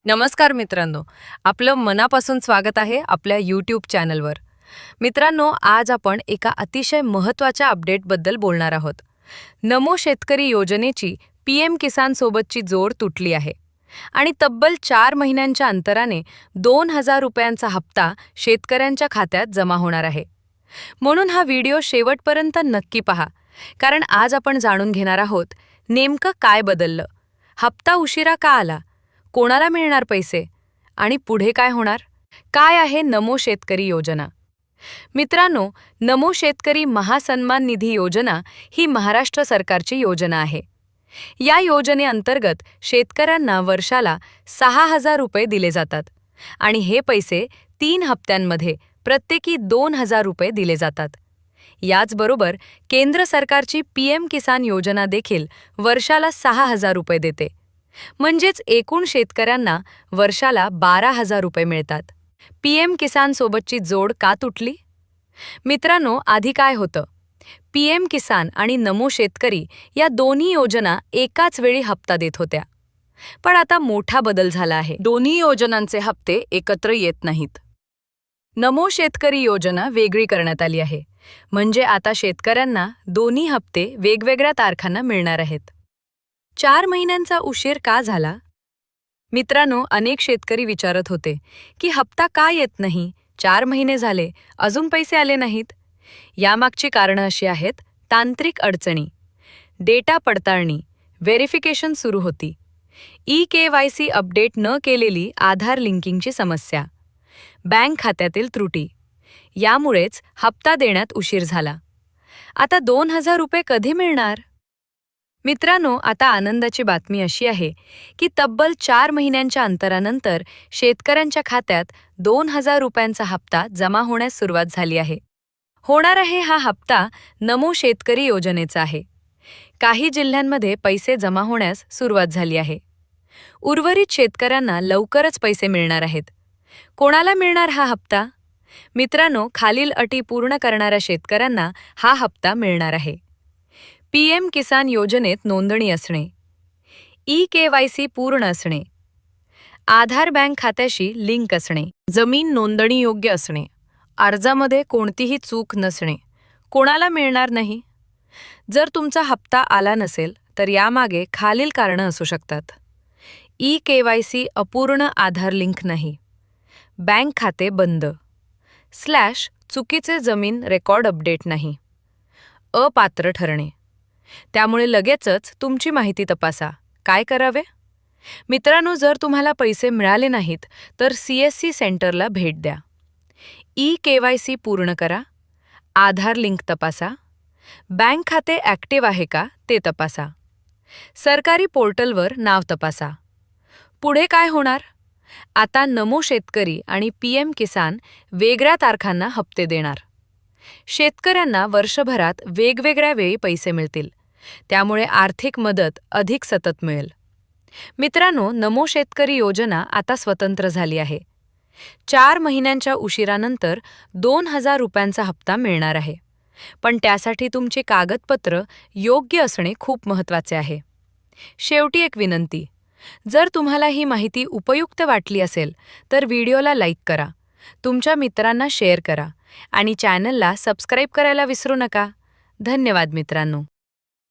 नमस्कार मित्रांनो, आपलं मनापासून स्वागत आहे आपल्या यूट्यूब चॅनलवर. मित्रांनो, आज आपण एका अतिशय महत्त्वाच्या अपडेटबद्दल बोलणार आहोत. नमो शेतकरी योजनेची पीएम किसान सोबतची जोड तुटली आहे आणि तब्बल 4 महिन्यांच्या अंतराने 2,000 रुपयांचा हप्ता शेतकऱ्यांच्या खात्यात जमा होणार आहे. म्हणून हा व्हिडिओ शेवटपर्यंत नक्की पहा, कारण आज आपण जाणून घेणार आहोत नेमकं काय बदललं, हप्ता उशिरा का आला, कोणाला मिळणार पैसे आणि पुढे काय होणार. काय आहे नमो शेतकरी योजना? मित्रांनो, नमो शेतकरी महासन्मान निधी योजना ही महाराष्ट्र सरकारची योजना आहे. या योजनेअंतर्गत शेतकऱ्यांना वर्षाला 6,000 रुपये दिले जातात आणि हे पैसे 3 हप्त्यांमध्ये प्रत्येकी 2,000 रुपये दिले जातात. याचबरोबर केंद्र सरकारची पीएम किसान योजना देखील वर्षाला 6,000 रुपये देते. म्हणजेच एकूण शेतकऱ्यांना वर्षाला 12,000 रुपये मिळतात. पीएम किसान सोबतची जोड का तुटली? मित्रांनो, आधी काय होतं? पीएम किसान आणि नमो शेतकरी या दोन्ही योजना एकाच वेळी हप्ता देत होत्या. पण आता मोठा बदल झाला आहे. दोन्ही योजनांचे हप्ते एकत्र येत नाहीत. नमो शेतकरी योजना वेगळी करण्यात आली आहे. म्हणजे आता शेतकऱ्यांना दोन्ही हप्ते वेगवेगळ्या तारखांना मिळणार आहेत. 4 महिन्यांचा उशीर का झाला? मित्रांनो, अनेक शेतकरी विचारत होते की हप्ता का येत नाही? 4 महिने झाले, अजून पैसे आले नाहीत. यामागची कारणं अशी आहेत: तांत्रिक अडचणी, डेटा पडताळणी, व्हेरिफिकेशन सुरू होती, ई-केवायसी अपडेट न केलेली आधार लिंकिंगची समस्या, बँक खात्यातील त्रुटी. यामुळेच हप्ता देण्यात उशीर झाला. आता 2,000 रुपये कधी मिळणार? मित्रांनो, आता आनंदाची बातमी अशी आहे की तब्बल 4 महिन्यांच्या अंतरानंतर शेतकऱ्यांच्या खात्यात 2,000 रुपयांचा हप्ता जमा होण्यास सुरुवात झाली आहे. होणार आहे हा हप्ता नमो शेतकरी योजनेचा आहे. काही जिल्ह्यांमध्ये पैसे जमा होण्यास सुरुवात झाली आहे. उर्वरित शेतकऱ्यांना लवकरच पैसे मिळणार आहेत. कोणाला मिळणार हा हप्ता? मित्रांनो, खालील अटी पूर्ण करणाऱ्या शेतकऱ्यांना हा हप्ता मिळणार आहे. पीएम किसान योजनेत नोंदणी असणे, ई-केवायसी पूर्ण असणे, आधार बँक खात्याशी लिंक असणे, जमीन नोंदणी योग्य असणे, अर्जामध्ये कोणतीही चूक नसणे. कोणाला मिळणार नाही? जर तुमचा हप्ता आला नसेल तर यामागे खालील कारणं असू शकतात: ई-केवायसी अपूर्ण, आधार लिंक नाही, बँक खाते बंद, चुकीचे जमीन रेकॉर्ड अपडेट नाही, अपात्र ठरणे. त्यामुळे लगेचच तुमची माहिती तपासा. काय करावे? मित्रांनो, जर तुम्हाला पैसे मिळाले नाहीत तर CSC सेंटरला भेट द्या. ई-केवायसी पूर्ण करा, आधार लिंक तपासा, बँक खाते ॲक्टिव्ह आहे का ते तपासा, सरकारी पोर्टलवर नाव तपासा. पुढे काय होणार? आता नमो शेतकरी आणि पीएम किसान वेगळ्या तारखांना हप्ते देणार. शेतकऱ्यांना वर्षभरात वेगवेगळ्या वेळी पैसे मिळतील. त्यामुळे आर्थिक मदत अधिक सतत मिळेल. मित्रांनो, नमो शेतकरी योजना आता स्वतंत्र झाली आहे. 4 महिन्यांच्या उशिरानंतर 2,000 रुपयांचा हप्ता मिळणार आहे. पण त्यासाठी तुमची कागदपत्र योग्य असणे खूप महत्त्वाचे आहे. शेवटी एक विनंती: जर तुम्हाला ही माहिती उपयुक्त वाटली असेल तर व्हिडिओला लाईक करा, तुमच्या मित्रांना शेअर करा आणि चॅनलला सबस्क्राईब करायला विसरू नका. धन्यवाद मित्रांनो.